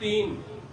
3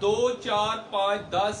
2, 4, 5, 10,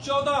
14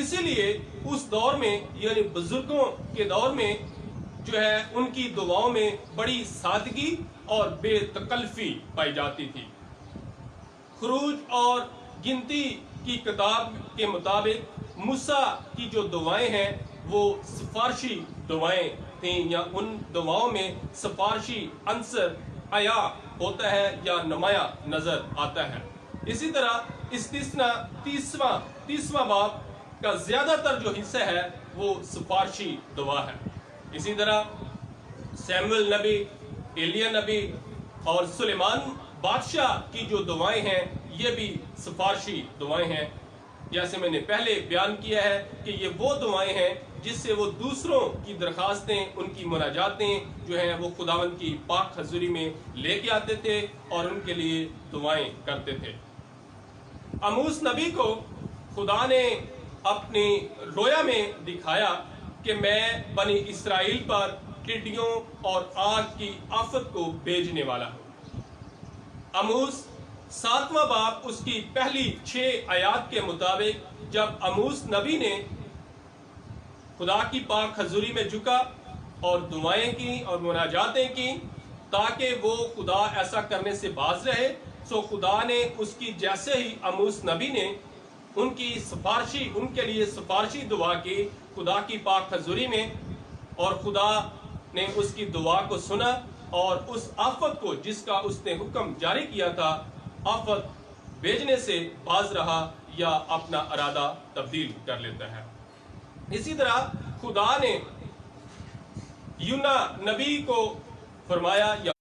اسی لیے اس دور میں یعنی بزرگوں کے دور میں جو ہے ان کی دعاؤں میں بڑی سادگی اور بے تکلفی پائی جاتی تھی۔ خروج اور گنتی کی کتاب کے مطابق موسیٰ کی جو دعائیں ہیں وہ سفارشی دعائیں تھیں، یا ان دعاؤں میں سفارشی عنصر عیا ہوتا ہے یا نمایاں نظر آتا ہے۔ اسی طرح استثناء تیسواں باب کا زیادہ تر جو حصہ ہے وہ سفارشی دعا ہے۔ اسی طرح سیموئیل نبی، ایلیا نبی اور سلیمان بادشاہ کی جو دعائیں ہیں یہ بھی سفارشی دعائیں ہیں۔ جیسے میں نے پہلے بیان کیا ہے کہ یہ وہ دعائیں ہیں جس سے وہ دوسروں کی درخواستیں، ان کی مناجاتیں جو ہیں وہ خداوند کی پاک حضوری میں لے کے آتے تھے اور ان کے لیے دعائیں کرتے تھے۔ آموس نبی کو خدا نے اپنی رویا میں دکھایا کہ میں بنی اسرائیل پر ٹڈیوں اور آگ کی آفت کو بھیجنے والا ہوں۔ آموس 7واں باب اس کی پہلی 6 آیات کے مطابق جب آموس نبی نے خدا کی پاک حضوری میں جھکا اور دعائیں کی اور مناجاتیں کی تاکہ وہ خدا ایسا کرنے سے باز رہے، سو خدا نے اس کی جیسے ہی آموس نبی نے ان کے لیے سفارشی دعا کی خدا کی پاک حضوری میں، اور خدا نے اس کی دعا کو سنا اور اس آفت کو جس کا اس نے حکم جاری کیا تھا آفت بھیجنے سے باز رہا یا اپنا ارادہ تبدیل کر لیتا ہے۔ اسی طرح خدا نے یونا نبی کو فرمایا یا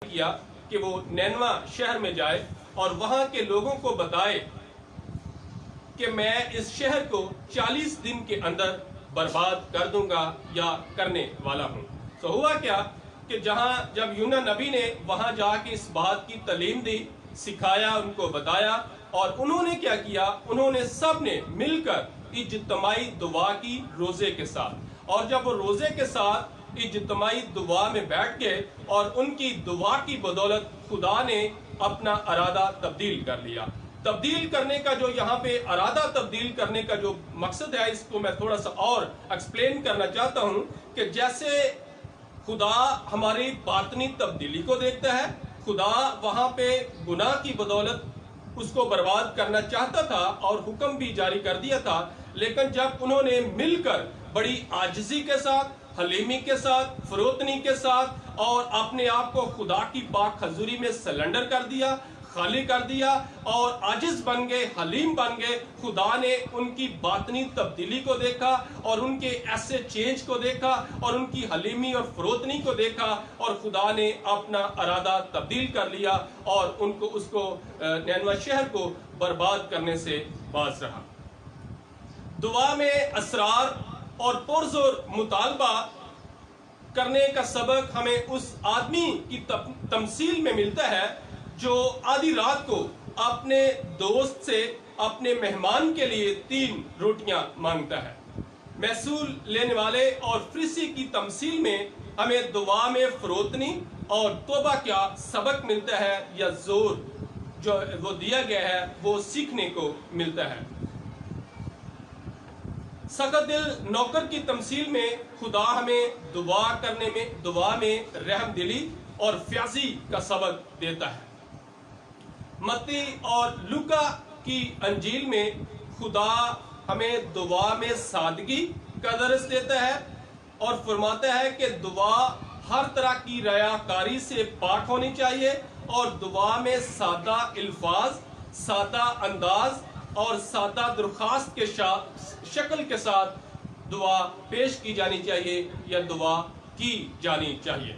کیا کہ وہ نینوا شہر میں جائے اور وہاں کے لوگوں کو بتائے کہ میں اس شہر کو 40 دن کے اندر برباد کر دوں گا یا کرنے والا ہوں۔ تو ہوا کیا کہ جب یونا نبی نے وہاں جا کے اس بات کی تعلیم دی، سکھایا، ان کو بتایا، اور انہوں نے کیا کیا، انہوں نے سب نے مل کر اجتماعی دعا کی روزے کے ساتھ، اور جب وہ روزے کے ساتھ اجتماعی دعا میں بیٹھ گئے اور ان کی دعا کی بدولت خدا نے اپنا ارادہ تبدیل کر لیا۔ تبدیل کرنے کا جو یہاں پہ ارادہ تبدیل کرنے کا جو مقصد ہے، اس کو میں تھوڑا سا اور ایکسپلین کرنا چاہتا ہوں کہ جیسے خدا ہماری باطنی تبدیلی کو دیکھتا ہے، خدا وہاں پہ گناہ کی بدولت اس کو برباد کرنا چاہتا تھا اور حکم بھی جاری کر دیا تھا، لیکن جب انہوں نے مل کر بڑی عاجزی کے ساتھ، حلیمی کے ساتھ، فروتنی کے ساتھ اور اپنے آپ کو خدا کی پاک حضوری میں سلنڈر کر دیا، خالی کر دیا اور عاجز بن گئے، حلیم بن گئے، خدا نے ان کی باطنی تبدیلی کو دیکھا اور ان کے ایسے چینج کو دیکھا اور ان کی حلیمی اور فروتنی کو دیکھا، اور خدا نے اپنا ارادہ تبدیل کر لیا اور اس کو نینوا شہر کو برباد کرنے سے باز رہا۔ دعا میں اسرار اور پرزور مطالبہ کرنے کا سبق ہمیں اس آدمی کی تمثیل میں ملتا ہے جو آدھی رات کو اپنے دوست سے اپنے مہمان کے لیے 3 روٹیاں مانگتا ہے۔ محصول لینے والے اور فریسی کی تمثیل میں ہمیں دعا میں فروتنی اور توبہ کا سبق ملتا ہے، یا زور جو وہ دیا گیا ہے وہ سیکھنے کو ملتا ہے۔ سخت دل نوکر کی تمثیل میں خدا ہمیں دعا میں رحم دلی اور فیاضی کا سبق دیتا ہے۔ متی اور لوکا کی انجیل میں خدا ہمیں دعا میں سادگی کا درس دیتا ہے اور فرماتا ہے کہ دعا ہر طرح کی ریاکاری سے پاک ہونی چاہیے، اور دعا میں سادہ الفاظ، سادہ انداز اور سادہ درخواست کے شکل کے ساتھ دعا پیش کی جانی چاہیے یا دعا کی جانی چاہیے۔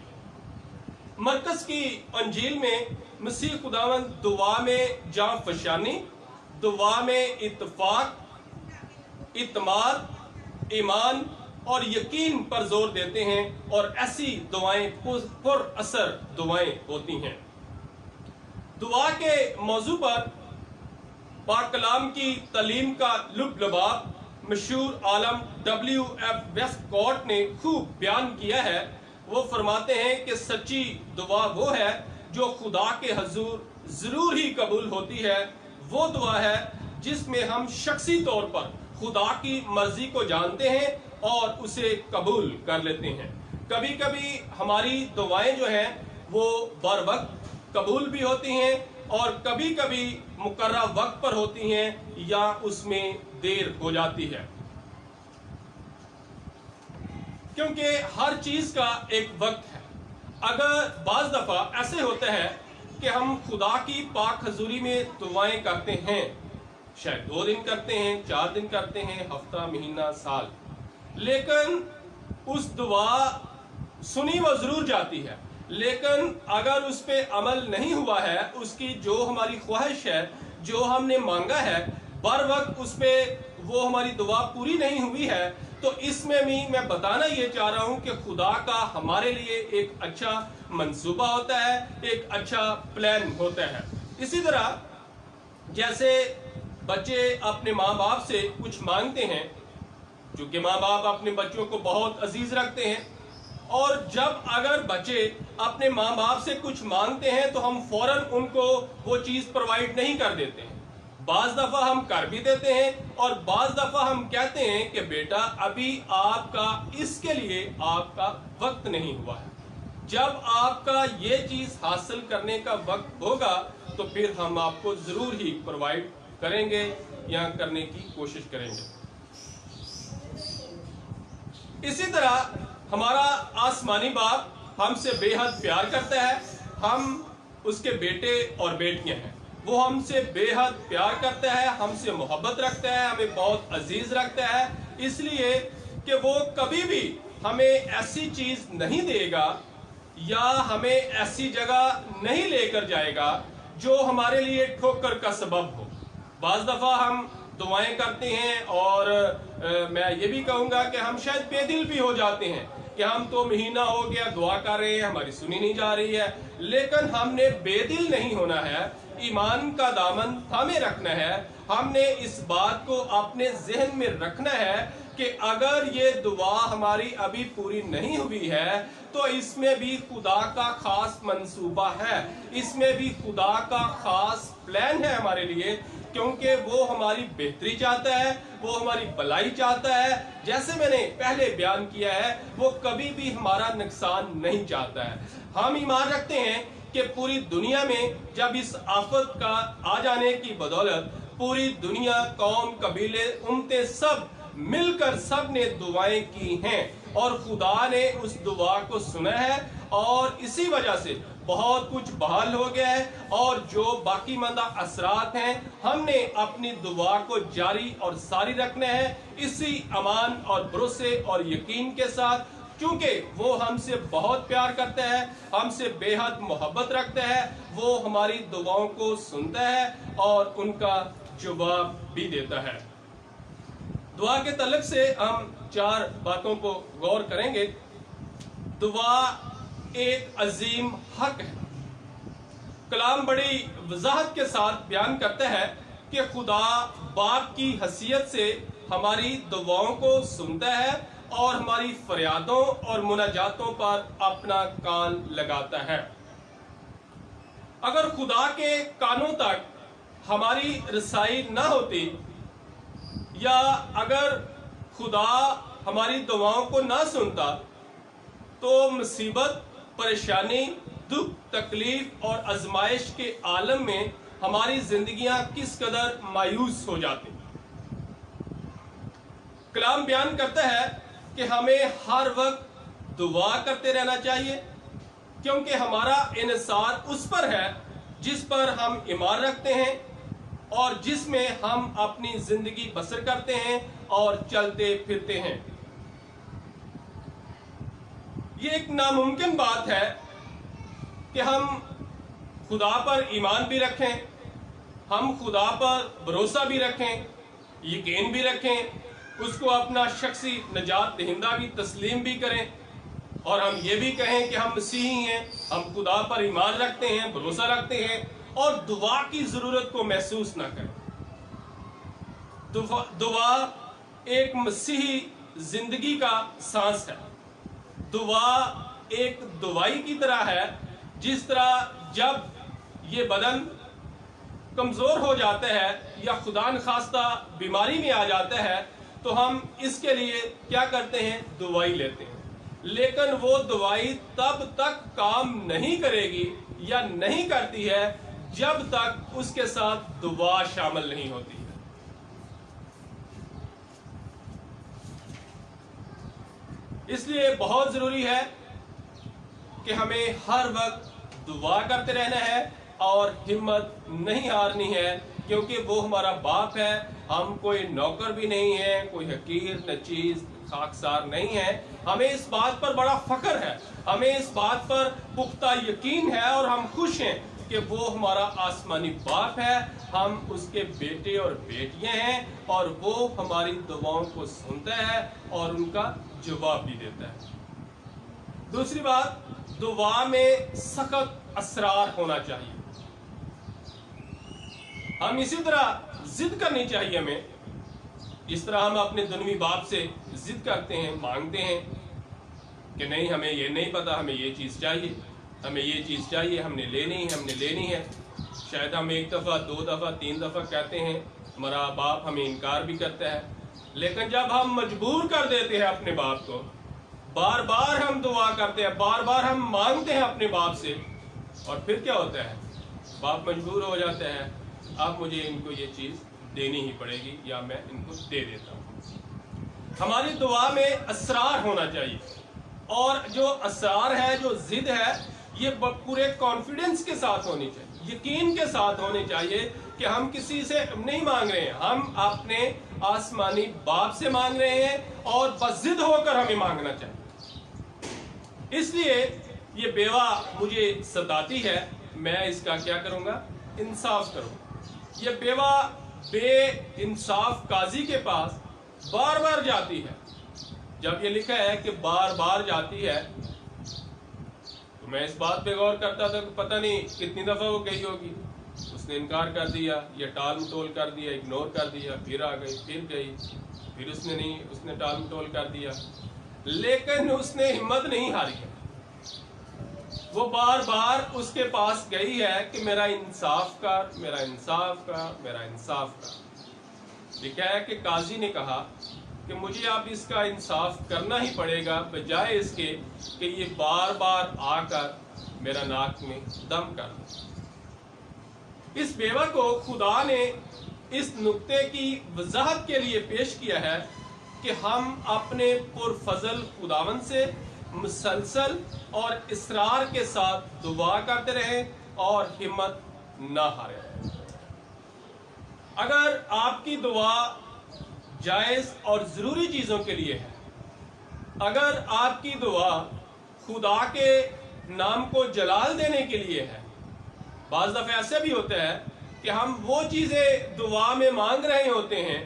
مرکز کی انجیل میں مسیح خداوند دعا میں جاں فشانی، دعا میں اتفاق، اعتماد، ایمان اور یقین پر زور دیتے ہیں، اور ایسی دعائیں پر اثر دعائیں ہوتی ہیں۔ دعا کے موضوع پر پاک کلام کی تعلیم کا لب لباب مشہور عالم WF ویسٹ کورٹ نے خوب بیان کیا ہے۔ وہ فرماتے ہیں کہ سچی دعا وہ ہے جو خدا کے حضور ضرور ہی قبول ہوتی ہے۔ وہ دعا ہے جس میں ہم شخصی طور پر خدا کی مرضی کو جانتے ہیں اور اسے قبول کر لیتے ہیں۔ کبھی کبھی ہماری دعائیں جو ہیں وہ بر وقت قبول بھی ہوتی ہیں اور کبھی کبھی مقررہ وقت پر ہوتی ہیں یا اس میں دیر ہو جاتی ہے، کیونکہ ہر چیز کا ایک وقت ہے۔ اگر بعض دفعہ ایسے ہوتا ہے کہ ہم خدا کی پاک حضوری میں دعائیں کرتے ہیں، شاید 2 دن کرتے ہیں، 4 دن کرتے ہیں، ہفتہ، مہینہ، سال، لیکن اس دعا سنی وہ ضرور جاتی ہے، لیکن اگر اس پہ عمل نہیں ہوا ہے، اس کی جو ہماری خواہش ہے، جو ہم نے مانگا ہے، بر وقت اس پہ وہ ہماری دعا پوری نہیں ہوئی ہے، تو اس میں بھی میں بتانا یہ چاہ رہا ہوں کہ خدا کا ہمارے لیے ایک اچھا منصوبہ ہوتا ہے، ایک اچھا پلان ہوتا ہے۔ اسی طرح جیسے بچے اپنے ماں باپ سے کچھ مانگتے ہیں، چونکہ ماں باپ اپنے بچوں کو بہت عزیز رکھتے ہیں، اور جب اگر بچے اپنے ماں باپ سے کچھ مانگتے ہیں تو ہم فوراً ان کو وہ چیز پرووائڈ نہیں کر دیتے ہیں۔ بعض دفعہ ہم کر بھی دیتے ہیں اور بعض دفعہ ہم کہتے ہیں کہ بیٹا ابھی آپ کا اس کے لیے آپ کا وقت نہیں ہوا ہے، جب آپ کا یہ چیز حاصل کرنے کا وقت ہوگا تو پھر ہم آپ کو ضرور ہی پرووائڈ کریں گے یا کرنے کی کوشش کریں گے۔ اسی طرح ہمارا آسمانی باپ ہم سے بے حد پیار کرتا ہے، ہم اس کے بیٹے اور بیٹیاں ہیں، وہ ہم سے بے حد پیار کرتا ہے، ہم سے محبت رکھتا ہے، ہمیں بہت عزیز رکھتا ہے، اس لیے کہ وہ کبھی بھی ہمیں ایسی چیز نہیں دے گا یا ہمیں ایسی جگہ نہیں لے کر جائے گا جو ہمارے لیے ٹھوکر کا سبب ہو۔ بعض دفعہ ہم دعائیں کرتے ہیں اور میں یہ بھی کہوں گا کہ ہم شاید بے دل بھی ہو جاتے ہیں کہ ہم تو مہینہ ہو گیا دعا کر رہے ہیں، ہماری سنی نہیں جا رہی ہے، لیکن ہم نے بے دل نہیں ہونا ہے، ایمان کا دامن تھامے رکھنا ہے۔ ہم نے اس بات کو اپنے ذہن میں رکھنا ہے کہ اگر یہ دعا ہماری ابھی پوری نہیں ہوئی ہے تو اس میں بھی خدا کا خاص منصوبہ ہے، اس میں بھی خدا کا خاص پلان ہے ہمارے لیے، کیونکہ وہ ہماری بہتری چاہتا ہے، وہ ہماری بھلائی چاہتا ہے۔ جیسے میں نے پہلے بیان کیا ہے، وہ کبھی بھی ہمارا نقصان نہیں چاہتا ہے۔ ہم ایمان رکھتے ہیں کہ پوری دنیا میں جب اس آفت کا آ جانے کی بدولت پوری دنیا، قوم، قبیلے، امتیں سب مل کر سب نے دعائیں کی ہیں اور خدا نے اس دعا کو سنا ہے، اور اسی وجہ سے بہت کچھ بحال ہو گیا ہے، اور جو باقی ماندہ اثرات ہیں ہم نے اپنی دعا کو جاری اور ساری رکھنا ہے اسی امان اور بھروسے اور یقین کے ساتھ، کیونکہ وہ ہم سے بہت پیار کرتا ہے، ہم سے بے حد محبت رکھتا ہے، وہ ہماری دعاؤں کو سنتا ہے اور ان کا جواب بھی دیتا ہے۔ دعا کے تعلق سے ہم 4 باتوں کو غور کریں گے۔ دعا ایک عظیم حق ہے۔ کلام بڑی وضاحت کے ساتھ بیان کرتا ہے کہ خدا باپ کی حیثیت سے ہماری دعاؤں کو سنتا ہے اور ہماری فریادوں اور مناجاتوں پر اپنا کان لگاتا ہے۔ اگر خدا کے کانوں تک ہماری رسائی نہ ہوتی یا اگر خدا ہماری دعاؤں کو نہ سنتا تو مصیبت، پریشانی، دکھ، تکلیف اور آزمائش کے عالم میں ہماری زندگیاں کس قدر مایوس ہو جاتی۔ کلام بیان کرتا ہے کہ ہمیں ہر وقت دعا کرتے رہنا چاہیے، کیونکہ ہمارا انحصار اس پر ہے جس پر ہم ایمان رکھتے ہیں اور جس میں ہم اپنی زندگی بسر کرتے ہیں اور چلتے پھرتے ہیں۔ یہ ایک ناممکن بات ہے کہ ہم خدا پر ایمان بھی رکھیں، ہم خدا پر بھروسہ بھی رکھیں، یقین بھی رکھیں، اس کو اپنا شخصی نجات دہندہ بھی تسلیم بھی کریں، اور ہم یہ بھی کہیں کہ ہم مسیحی ہیں، ہم خدا پر ایمان رکھتے ہیں، بھروسہ رکھتے ہیں اور دعا کی ضرورت کو محسوس نہ کریں۔ دعا ایک مسیحی زندگی کا سانس ہے۔ دعا ایک دوائی کی طرح ہے، جس طرح جب یہ بدن کمزور ہو جاتا ہے یا خدا نخواستہ بیماری میں آ جاتا ہے تو ہم اس کے لیے کیا کرتے ہیں؟ دوائی لیتے ہیں، لیکن وہ دوائی تب تک کام نہیں کرے گی یا نہیں کرتی ہے جب تک اس کے ساتھ دعا شامل نہیں ہوتی ہے۔ اس لیے بہت ضروری ہے کہ ہمیں ہر وقت دعا کرتے رہنا ہے اور ہمت نہیں ہارنی ہے، کیونکہ وہ ہمارا باپ ہے، ہم کوئی نوکر بھی نہیں ہے، کوئی حقیر نچیز خاکسار نہیں ہے۔ ہمیں اس بات پر بڑا فخر ہے، ہمیں اس بات پر پختہ یقین ہے اور ہم خوش ہیں کہ وہ ہمارا آسمانی باپ ہے، ہم اس کے بیٹے اور بیٹیاں ہیں، اور وہ ہماری دعاؤں کو سنتا ہے اور ان کا جواب بھی دیتا ہے۔ دوسری بات، دعا میں سخت اسرار ہونا چاہیے۔ ہم اسی طرح ضد کرنی چاہیے ہمیں، اس طرح ہم اپنے دنوی باپ سے ضد کرتے ہیں، مانگتے ہیں کہ نہیں ہمیں یہ نہیں پتا، ہمیں یہ چیز چاہیے، ہمیں یہ چیز چاہیے، ہم نے لینی ہے۔ شاید ہم ایک دفعہ، 2 دفعہ، 3 دفعہ کہتے ہیں، ہمارا باپ ہمیں انکار بھی کرتا ہے، لیکن جب ہم مجبور کر دیتے ہیں اپنے باپ کو، بار بار ہم دعا کرتے ہیں، بار بار ہم مانگتے ہیں اپنے باپ سے، اور پھر کیا ہوتا ہے؟ باپ مجبور ہو جاتا ہے، اب مجھے ان کو یہ چیز دینی ہی پڑے گی یا میں ان کو دے دیتا ہوں۔ ہماری دعا میں اسرار ہونا چاہیے، اور جو اسرار ہے، جو ضد ہے، یہ پورے کانفیڈنس کے ساتھ ہونی چاہیے، یقین کے ساتھ ہونی چاہیے کہ ہم کسی سے نہیں مانگ رہے ہیں، ہم اپنے آسمانی باپ سے مانگ رہے ہیں اور بضد ہو کر ہمیں مانگنا چاہیے۔ اس لیے یہ بیوہ مجھے ستاتی ہے، میں اس کا کیا کروں گا؟ انصاف کروں۔ یہ بیوہ بے انصاف قاضی کے پاس بار بار جاتی ہے۔ جب یہ لکھا ہے کہ بار بار جاتی ہے تو میں اس بات پہ غور کرتا تھا کہ پتہ نہیں کتنی دفعہ وہ گئی ہوگی، اس نے انکار کر دیا یا ٹال مٹول کر دیا، اگنور کر دیا، پھر آ گئی، پھر گئی، پھر اس نے ٹال مٹول کر دیا، لیکن اس نے ہمت نہیں ہاری ہے۔ وہ بار بار اس کے پاس گئی ہے کہ میرا انصاف کر، میرا انصاف کر، میرا انصاف کر۔ لکھا ہے کہ قاضی نے کہا کہ مجھے اب اس کا انصاف کرنا ہی پڑے گا، بجائے اس کے کہ یہ بار بار آ کر میرا ناک میں دم کر دے۔ اس بیوہ کو خدا نے اس نقطے کی وضاحت کے لیے پیش کیا ہے کہ ہم اپنے پرفضل خداوند سے مسلسل اور اصرار کے ساتھ دعا کرتے رہیں اور ہمت نہ ہاریں۔ اگر آپ کی دعا جائز اور ضروری چیزوں کے لیے ہے، اگر آپ کی دعا خدا کے نام کو جلال دینے کے لیے ہے، بعض دفعہ ایسا بھی ہوتا ہے کہ ہم وہ چیزیں دعا میں مانگ رہے ہوتے ہیں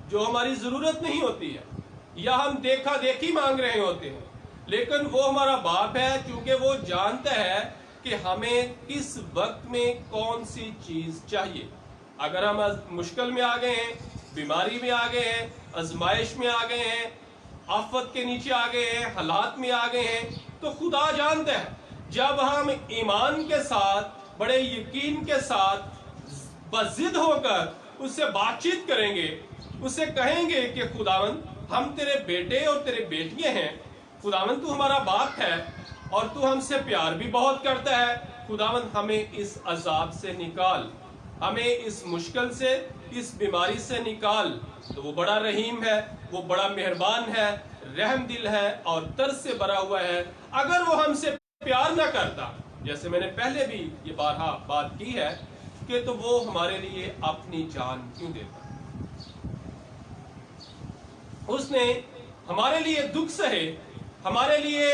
جو ہماری ضرورت نہیں ہوتی ہے، یا ہم دیکھا دیکھی مانگ رہے ہوتے ہیں، لیکن وہ ہمارا باپ ہے، چونکہ وہ جانتا ہے کہ ہمیں کس وقت میں کون سی چیز چاہیے۔ اگر ہم مشکل میں آ گئے ہیں، بیماری میں آ گئے ہیں، آزمائش میں آ گئے ہیں، آفت کے نیچے آ گئے ہیں، حالات میں آ گئے ہیں، تو خدا جانتا ہے۔ جب ہم ایمان کے ساتھ، بڑے یقین کے ساتھ بضد ہو کر اس سے بات چیت کریں گے، اس سے کہیں گے کہ خداوند ہم تیرے بیٹے اور تیرے بیٹیاں ہیں، خداوند تو ہمارا باپ ہے اور تو ہم سے پیار بھی بہت کرتا ہے، خداوند ہمیں اس عذاب سے نکال، ہمیں اس مشکل سے، اس بیماری سے نکال، تو وہ بڑا رحیم ہے، وہ بڑا مہربان ہے، رحم دل ہے اور ترس سے بھرا ہوا ہے۔ اگر وہ ہم سے پیار نہ کرتا، جیسے میں نے پہلے بھی یہ بارہا بات کی ہے، کہ تو وہ ہمارے لیے اپنی جان کیوں دیتا؟ اس نے ہمارے لیے دکھ سہے، ہمارے لیے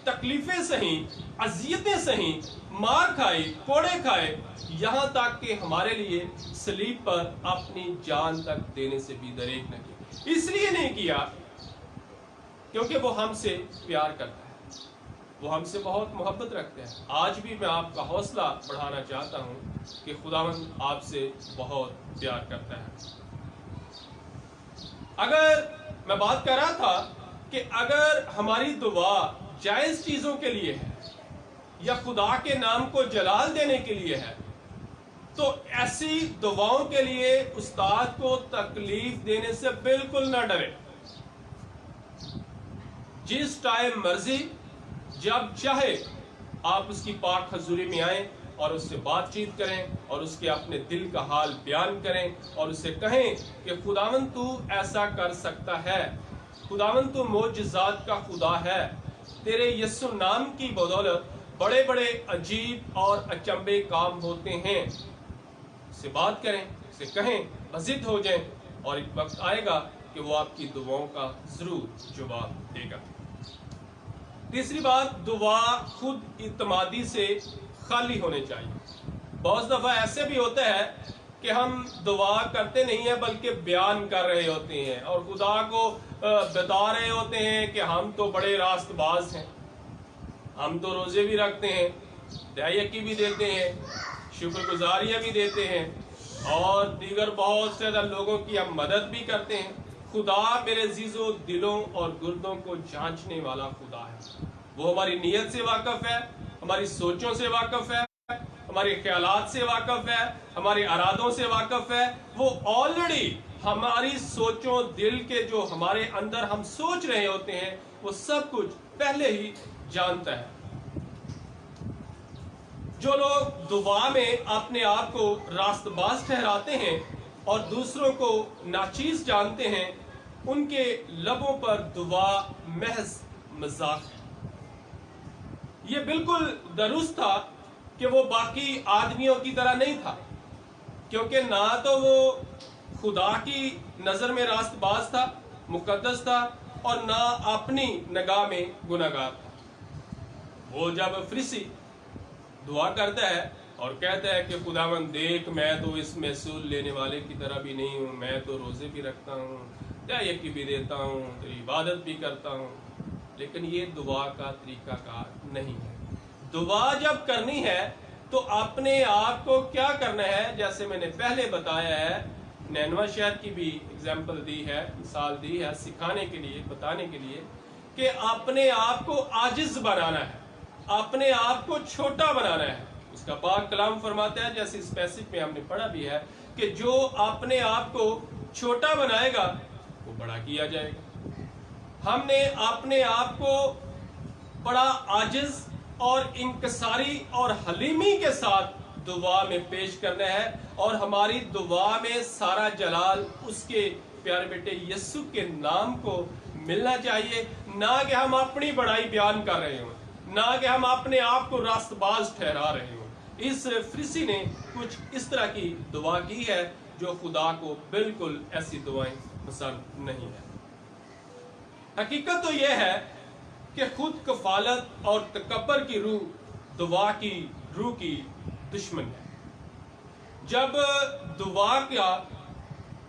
تکلیفیں سہیں، اذیتیں سہیں، مار کھائی، کوڑے کھائے، یہاں تک کہ ہمارے لیے صلیب پر اپنی جان تک دینے سے بھی دریغ نہ کیا۔ اس لیے نہیں کیا کیونکہ وہ ہم سے پیار کرتا ہے، وہ ہم سے بہت محبت رکھتے ہیں۔ آج بھی میں آپ کا حوصلہ بڑھانا چاہتا ہوں کہ خداوند آپ سے بہت پیار کرتا ہے۔ اگر میں بات کر رہا تھا کہ اگر ہماری دعا جائز چیزوں کے لیے ہے یا خدا کے نام کو جلال دینے کے لیے ہے، تو ایسی دعاؤں کے لیے استاد کو تکلیف دینے سے بالکل نہ ڈرے. جس ٹائم مرضی جب چاہے آپ اس کی پاک حضوری میں آئیں اور اس سے بات چیت کریں اور اس کے اپنے دل کا حال بیان کریں اور اسے کہیں کہ خداوند تو ایسا کر سکتا ہے، خداوند تو معجزات کا خدا ہے، تیرے یسوع نام کی بدولت بڑے بڑے عجیب اور اچنبے کام ہوتے ہیں. اس سے بات کریں، اسے کہیں، مزید ہو جائیں، اور ایک وقت آئے گا کہ وہ آپ کی دعاؤں کا ضرور جواب دے گا. تیسری بات، دعا خود اعتمادی سے خالی ہونے چاہیے. بہت دفعہ ایسے بھی ہوتا ہے کہ ہم دعا کرتے نہیں ہیں بلکہ بیان کر رہے ہوتے ہیں اور خدا کو بتا رہے ہوتے ہیں کہ ہم تو بڑے راست باز ہیں، ہم تو روزے بھی رکھتے ہیں، دہیکی بھی دیتے ہیں، شکر گزاریاں بھی دیتے ہیں اور دیگر بہت سے لوگوں کی ہم مدد بھی کرتے ہیں. خدا میرے عزیزوں دلوں اور گردوں کو جانچنے والا خدا ہے. وہ ہماری نیت سے واقف ہے، ہماری سوچوں سے واقف ہے، ہمارے خیالات سے واقف ہے، ہمارے ارادوں سے واقف ہے. وہ آلریڈی ہماری سوچوں، دل کے جو ہمارے اندر ہم سوچ رہے ہوتے ہیں وہ سب کچھ پہلے ہی جانتا ہے. جو لوگ دعا میں اپنے آپ کو راست باز ٹھہراتے ہیں اور دوسروں کو ناچیز جانتے ہیں، ان کے لبوں پر دعا محض مذاق ہے. یہ بالکل درست تھا کہ وہ باقی آدمیوں کی طرح نہیں تھا، کیونکہ نہ تو وہ خدا کی نظر میں راست باز تھا، مقدس تھا، اور نہ اپنی نگاہ میں گناہگار تھا. وہ جب فریسی دعا کرتا ہے اور کہتا ہے کہ خداوند دیکھ، میں تو اس محصول لینے والے کی طرح بھی نہیں ہوں، میں تو روزے بھی رکھتا ہوں، دہیکی بھی دیتا ہوں، تیری عبادت بھی کرتا ہوں، لیکن یہ دعا کا طریقہ کار نہیں ہے. دعا جب کرنی ہے تو اپنے آپ کو کیا کرنا ہے، جیسے میں نے پہلے بتایا ہے، نینوا شہر کی بھی اگزامپل دی ہے، مثال دی ہے، سکھانے کے لیے، بتانے کے لیے کہ اپنے آپ کو عاجز بنانا ہے، اپنے آپ کو چھوٹا بنانا ہے. اس کا پاک کلام فرماتا ہے، جیسے اس پیسج میں ہم نے پڑھا بھی ہے، کہ جو اپنے آپ کو چھوٹا بنائے گا وہ بڑا کیا جائے گا. ہم نے اپنے آپ کو بڑا عاجز اور انکساری اور حلیمی کے ساتھ دعا میں پیش کرنا ہے، اور ہماری دعا میں سارا جلال اس کے پیارے بیٹے یسوع کے نام کو ملنا چاہیے، نہ کہ ہم اپنی بڑائی بیان کر رہے ہوں، نہ کہ ہم اپنے آپ کو راست باز ٹھہرا رہے ہوں. اس فریسی نے کچھ اس طرح کی دعا کی ہے جو خدا کو بالکل ایسی دعائیں پسند نہیں ہیں. حقیقت تو یہ ہے کہ خود کفالت اور تکبر کی روح دعا کی روح کی دشمن ہے. جب دعا کا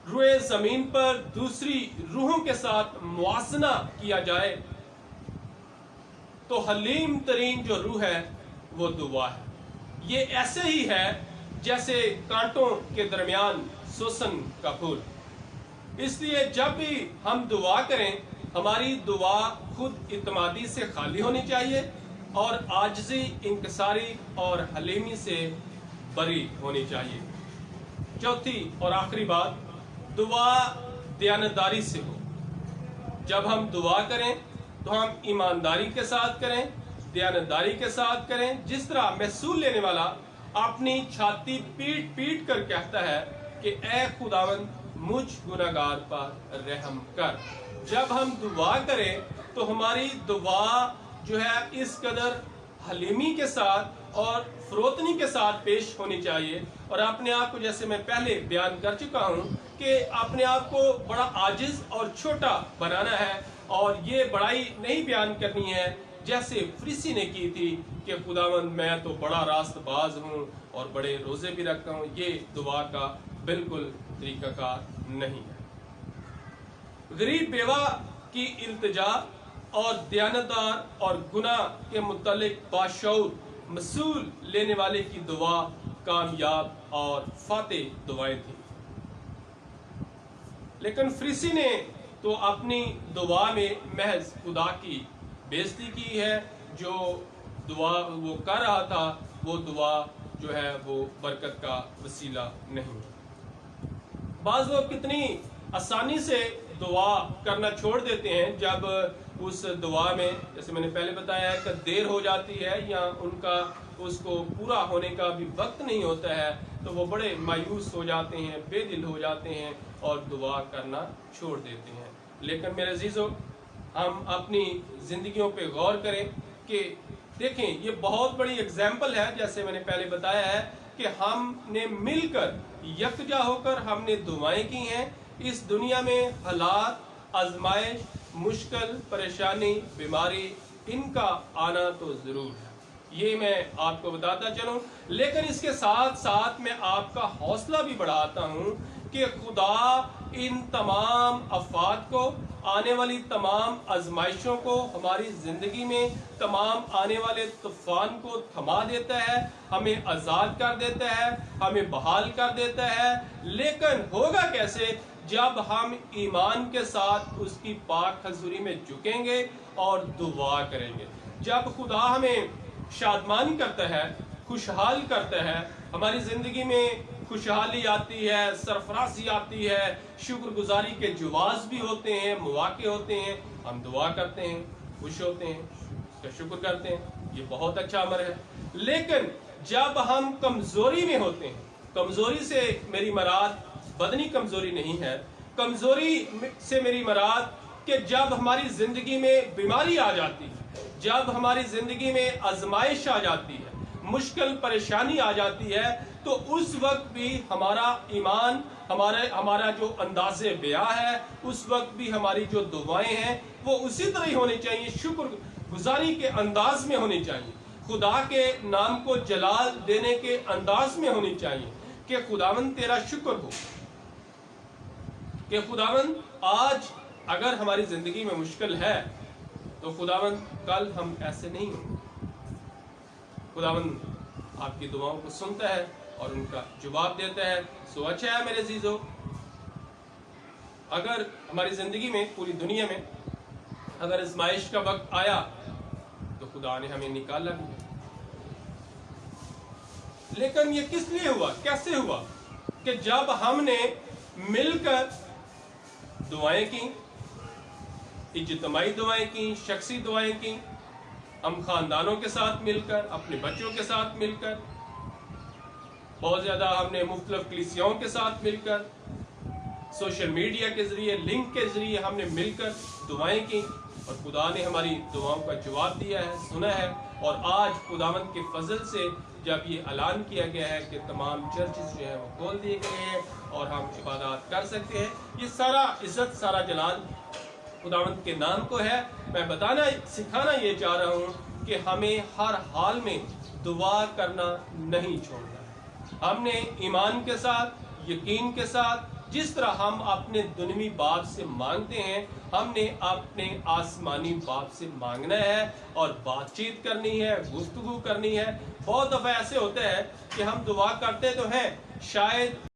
روئے زمین پر دوسری روحوں کے ساتھ موازنہ کیا جائے تو حلیم ترین جو روح ہے وہ دعا ہے. یہ ایسے ہی ہے جیسے کانٹوں کے درمیان سوسن کا پھول. اس لیے جب بھی ہم دعا کریں، ہماری دعا خود اعتمادی سے خالی ہونی چاہیے اور عاجزی، انکساری اور حلیمی سے بری ہونی چاہیے. چوتھی اور آخری بات، دعا دیانتداری سے ہو. جب ہم دعا کریں تو ہم ایمانداری کے ساتھ کریں، دیانتداری کے ساتھ کریں. جس طرح محصول لینے والا اپنی چھاتی پیٹ پیٹ کر کہتا ہے کہ اے خداوند مجھ گناہگار پر رحم کر. جب ہم دعا کریں تو ہماری دعا جو ہے اس قدر حلیمی کے ساتھ اور فروتنی کے ساتھ پیش ہونی چاہیے، اور اپنے آپ کو، جیسے میں پہلے بیان کر چکا ہوں، کہ اپنے آپ کو بڑا عاجز اور چھوٹا بنانا ہے، اور یہ بڑائی نہیں بیان کرنی ہے جیسے فریسی نے کی تھی کہ خداوند میں تو بڑا راست باز ہوں اور بڑے روزے بھی رکھتا ہوں. یہ دعا کا بالکل طریقہ کار نہیں ہے. غریب بیوہ کی التجا اور دیانتدار اور گناہ کے متعلق باشعور محصول لینے والے کی دعا کامیاب اور فاتح دعائیں تھیں. لیکن فریسی نے تو اپنی دعا میں محض خدا کی بےزتی کی ہے. جو دعا وہ کر رہا تھا وہ دعا جو ہے وہ برکت کا وسیلہ نہیں. بعض لوگ کتنی آسانی سے دعا کرنا چھوڑ دیتے ہیں جب اس دعا میں، جیسے میں نے پہلے بتایا ہے، کہ دیر ہو جاتی ہے یا ان کا اس کو پورا ہونے کا بھی وقت نہیں ہوتا ہے، تو وہ بڑے مایوس ہو جاتے ہیں، بے دل ہو جاتے ہیں اور دعا کرنا چھوڑ دیتے ہیں. لیکن میرے عزیزو، ہم اپنی زندگیوں پہ غور کریں کہ دیکھیں یہ بہت بڑی اگزامپل ہے، جیسے میں نے پہلے بتایا ہے کہ ہم نے مل کر یکجا ہو کر ہم نے دعائیں کی ہیں. اس دنیا میں حالات، آزمائش، مشکل، پریشانی، بیماری، ان کا آنا تو ضرور ہے، یہ میں آپ کو بتاتا چلوں. لیکن اس کے ساتھ ساتھ میں آپ کا حوصلہ بھی بڑھاتا ہوں کہ خدا ان تمام آفات کو، آنے والی تمام آزمائشوں کو، ہماری زندگی میں تمام آنے والے طوفان کو تھما دیتا ہے، ہمیں آزاد کر دیتا ہے، ہمیں بحال کر دیتا ہے. لیکن ہوگا کیسے؟ جب ہم ایمان کے ساتھ اس کی پاک حضوری میں جھکیں گے اور دعا کریں گے. جب خدا ہمیں شادمانی کرتا ہے، خوشحال کرتا ہے، ہماری زندگی میں خوشحالی آتی ہے، سرفرازی آتی ہے، شکر گزاری کے جواز بھی ہوتے ہیں، مواقع ہوتے ہیں، ہم دعا کرتے ہیں، خوش ہوتے ہیں، اس کا شکر کرتے ہیں. یہ بہت اچھا امر ہے. لیکن جب ہم کمزوری میں ہوتے ہیں، کمزوری سے میری مراد بدنی کمزوری نہیں ہے، کمزوری سے میری مراد کہ جب ہماری زندگی میں بیماری آ جاتی ہے، جب ہماری زندگی میں آزمائش آ جاتی ہے، مشکل پریشانی آ جاتی ہے، تو اس وقت بھی ہمارا ایمان، ہمارا جو انداز بیاں ہے، اس وقت بھی ہماری جو دعائیں ہیں وہ اسی طرح ہی ہونی چاہیے، شکر گزاری کے انداز میں ہونی چاہیے، خدا کے نام کو جلال دینے کے انداز میں ہونی چاہیے کہ خداوند تیرا شکر ہو، کہ خداوند آج اگر ہماری زندگی میں مشکل ہے تو خداوند کل ہم ایسے نہیں ہوں. خداوند آپ کی دعاؤں کو سنتا ہے اور ان کا جواب دیتا ہے. سو اچھا ہے میرے عزیزو، اگر ہماری زندگی میں، پوری دنیا میں اگر آزمائش کا وقت آیا تو خدا نے ہمیں نکالا بھی. لیکن یہ کس لیے ہوا، کیسے ہوا؟ کہ جب ہم نے مل کر دعائیں کی، اجتماعی دعائیں کی، شخصی دعائیں کی، ہم خاندانوں کے ساتھ مل کر، اپنے بچوں کے ساتھ مل کر، بہت زیادہ ہم نے مختلف کلیسیاؤں کے ساتھ مل کر، سوشل میڈیا کے ذریعے، لنک کے ذریعے ہم نے مل کر دعائیں کی اور خدا نے ہماری دعاؤں کا جواب دیا ہے، سنا ہے. اور آج خداوند کے فضل سے جب یہ اعلان کیا گیا ہے کہ تمام چرچز جو ہے وہ کھول دیے گئے ہیں اور ہم عبادات کر سکتے ہیں، یہ سارا عزت، سارا جلال خداوند کے نام کو ہے. میں بتانا، سکھانا یہ چاہ رہا ہوں کہ ہمیں ہر حال میں دعا کرنا نہیں چھوڑنا ہے. ہم نے ایمان کے ساتھ، یقین کے ساتھ، جس طرح ہم اپنے دنیوی باپ سے مانگتے ہیں، ہم نے اپنے آسمانی باپ سے مانگنا ہے اور بات چیت کرنی ہے، گفتگو کرنی ہے. بہت دفعہ ایسے ہوتا ہے کہ ہم دعا کرتے تو ہیں، شاید